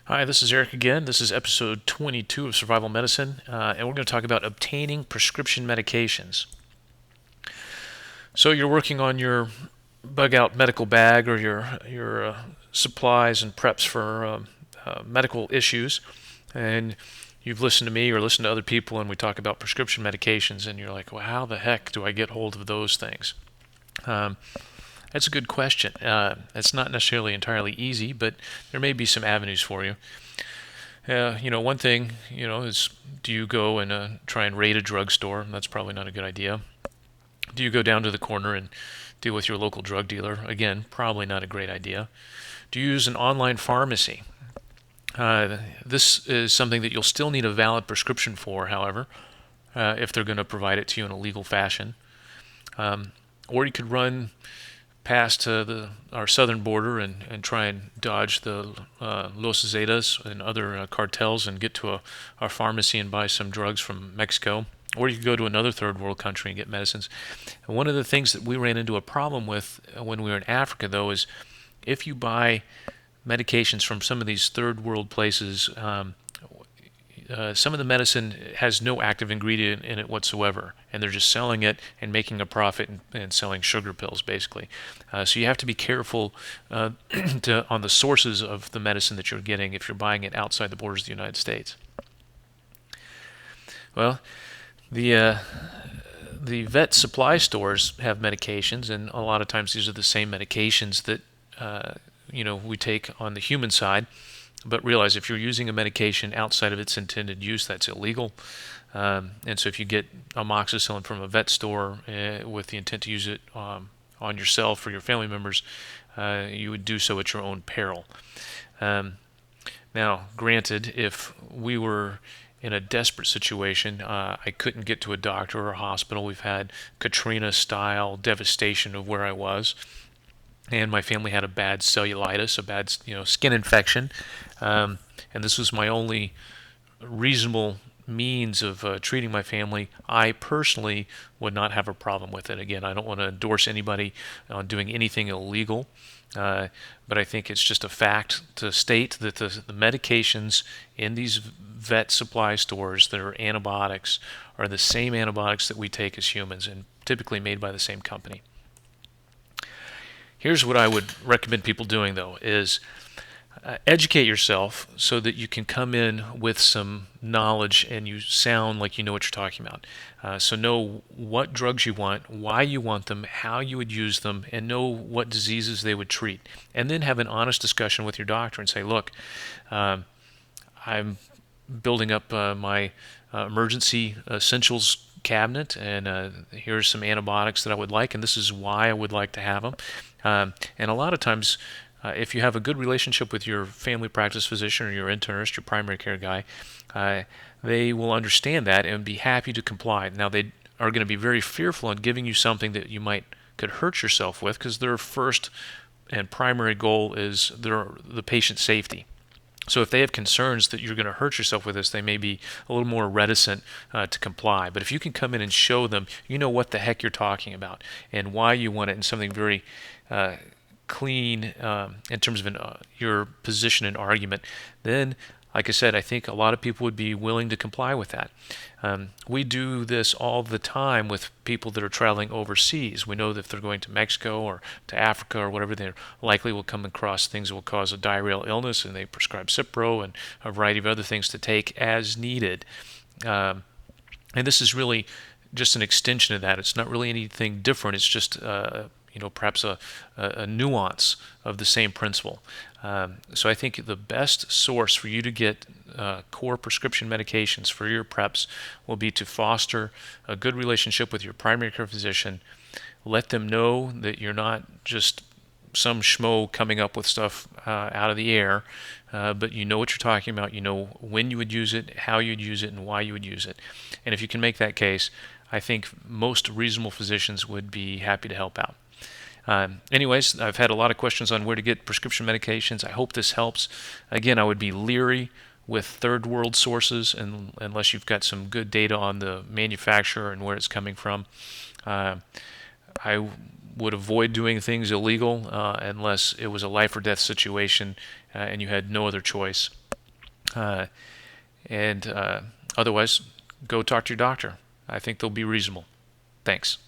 Hi, this is Eric again. This is episode 22 of Survival Medicine, and we're going to talk about obtaining prescription medications. So you're working on your bug out medical bag or your supplies and preps for medical issues, and you've listened to me or listened to other people, and we talk about prescription medications, and you're like, well, how the heck do I get hold of those things? Um, that's a good question. It's not necessarily entirely easy, but there may be some avenues for you. One thing, is do you go and try and raid a drugstore? That's probably not a good idea. Do you go down to the corner and deal with your local drug dealer? Again, probably not a great idea. Do you use an online pharmacy? This is something that you'll still need a valid prescription for, however, if they're going to provide it to you in a legal fashion. Or you could run past our southern border and try and dodge the Los Zetas and other cartels and get to our pharmacy and buy some drugs from Mexico. Or you could go to another third world country and get medicines. And one of the things that we ran into a problem with when we were in Africa, though, is if you buy medications from some of these third world places, some of the medicine has no active ingredient in it whatsoever, and they're just selling it and making a profit and selling sugar pills, basically. So you have to be careful on the sources of the medicine that you're getting if you're buying it outside the borders of the United States. Well, the vet supply stores have medications, and a lot of times these are the same medications that we take on the human side. But realize if you're using a medication outside of its intended use, that's illegal. And so if you get amoxicillin from a vet store with the intent to use it on yourself or your family members, you would do so at your own peril. Now, granted, if we were in a desperate situation, I couldn't get to a doctor or a hospital. We've had Katrina-style devastation of where I was. And my family had a bad cellulitis, a bad skin infection, and this was my only reasonable means of treating my family. I personally would not have a problem with it. Again, I don't want to endorse anybody on doing anything illegal, but I think it's just a fact to state that the medications in these vet supply stores that are antibiotics are the same antibiotics that we take as humans, and typically made by the same company. Here's what I would recommend people doing, though, is educate yourself so that you can come in with some knowledge and you sound like you know what you're talking about. So know what drugs you want, why you want them, how you would use them, and know what diseases they would treat. And then have an honest discussion with your doctor and say, look, I'm building up my emergency essentials cabinet, and here's some antibiotics that I would like, and this is why I would like to have them. And a lot of times, if you have a good relationship with your family practice physician or your internist, your primary care guy, they will understand that and be happy to comply. Now, they are going to be very fearful in giving you something that you could hurt yourself with, because their first and primary goal is the patient's safety. So if they have concerns that you're going to hurt yourself with this, they may be a little more reticent to comply. But if you can come in and show them you know what the heck you're talking about and why you want it in something very clean in terms of your position and argument, then, like I said, I think a lot of people would be willing to comply with that. We do this all the time with people that are traveling overseas. We know that if they're going to Mexico or to Africa or whatever, they likely will come across things that will cause a diarrheal illness, and they prescribe Cipro and a variety of other things to take as needed. And this is really just an extension of that. It's not really anything different. It's just perhaps a nuance of the same principle. So I think the best source for you to get core prescription medications for your preps will be to foster a good relationship with your primary care physician. Let them know that you're not just some schmo coming up with stuff out of the air, but you know what you're talking about. You know when you would use it, how you'd use it, and why you would use it. And if you can make that case, I think most reasonable physicians would be happy to help out. Anyways, I've had a lot of questions on where to get prescription medications. I hope this helps. Again, I would be leery with third world sources unless you've got some good data on the manufacturer and where it's coming from. I would avoid doing things illegal unless it was a life or death situation and you had no other choice. Uh, and otherwise, go talk to your doctor. I think they'll be reasonable. Thanks.